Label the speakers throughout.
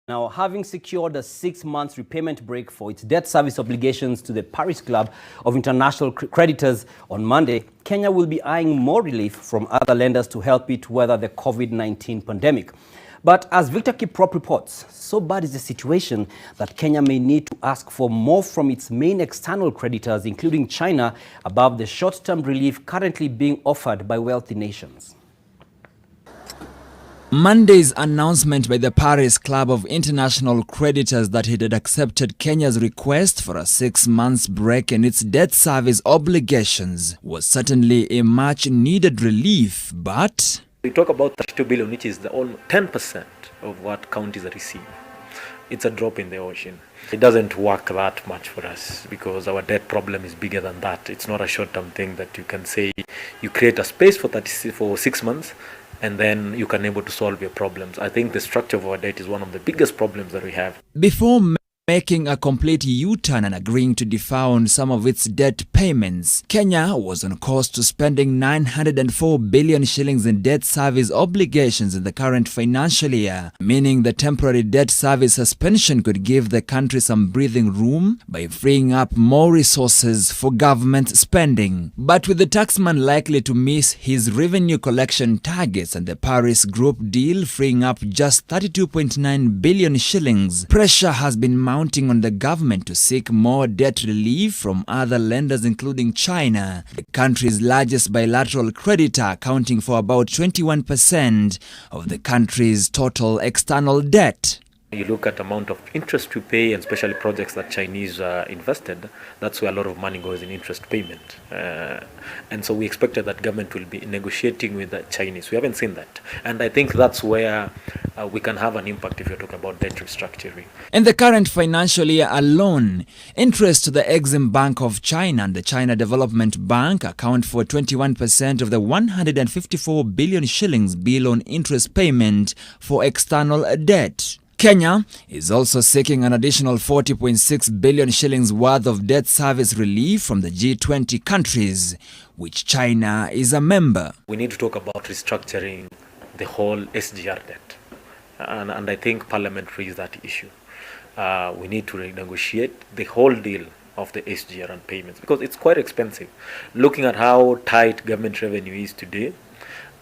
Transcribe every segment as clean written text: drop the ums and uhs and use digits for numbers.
Speaker 1: Now, having secured a 6-month repayment break for its debt service obligations to the Paris Club of International Creditors on Monday, Kenya will be eyeing more relief from other lenders to help it weather the COVID-19 pandemic. But as Victor Kiprop reports, so bad is the situation that Kenya may need to ask for more from its main external creditors, including China, above the short-term relief currently being offered by wealthy nations.
Speaker 2: Monday's announcement by the Paris Club of International Creditors that it had accepted Kenya's request for a 6-month break in its debt service obligations was certainly a much-needed relief, but
Speaker 3: we talk about 32 billion, which is the almost 10% of what counties receive. It's a drop in the ocean. It doesn't work that much for us because our debt problem is bigger than that. It's not a short-term thing that you can say you create a space for 6 months and then you can able to solve your problems. I think the structure of our debt is one of the biggest problems that we have.
Speaker 2: Before making a complete U-turn and agreeing to defer on some of its debt payments, Kenya was on course to spending 904 billion shillings in debt service obligations in the current financial year, meaning the temporary debt service suspension could give the country some breathing room by freeing up more resources for government spending. But with the taxman likely to miss his revenue collection targets and the Paris Group deal freeing up just 32.9 billion shillings, pressure has been mounting on the government to seek more debt relief from other lenders, including China, the country's largest bilateral creditor, accounting for about 21% of the country's total external debt.
Speaker 3: You look at the amount of interest we pay, and especially projects that Chinese invested, that's where a lot of money goes in interest payment. And so we expected that government will be negotiating with the Chinese. We haven't seen that. And I think that's where we can have an impact if you're talking about debt restructuring.
Speaker 2: In the current financial year alone, interest to the Exim Bank of China and the China Development Bank account for 21% of the 154 billion shillings bill on interest payment for external debt. Kenya is also seeking an additional 40.6 billion shillings worth of debt service relief from the G20 countries, which China is a member.
Speaker 3: We need to talk about restructuring the whole SGR debt. And I think Parliament raised that issue. We need to renegotiate the whole deal of the SGR and payments because it's quite expensive. Looking at how tight government revenue is today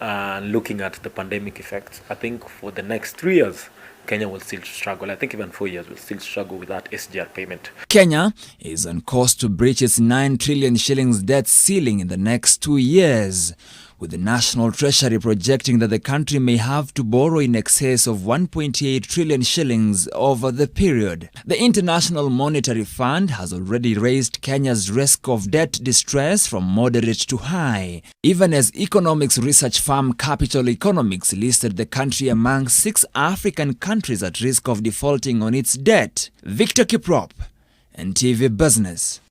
Speaker 3: and looking at the pandemic effects, I think for the next 3 years, Kenya will still struggle. I think even 4 years will still struggle with that SGR payment.
Speaker 2: Kenya is on course to breach its 9 trillion shillings debt ceiling in the next 2 years, with the National Treasury projecting that the country may have to borrow in excess of 1.8 trillion shillings over the period. The International Monetary Fund has already raised Kenya's risk of debt distress from moderate to high, even as economics research firm Capital Economics listed the country among 6 African countries at risk of defaulting on its debt. Victor Kiprop, NTV Business.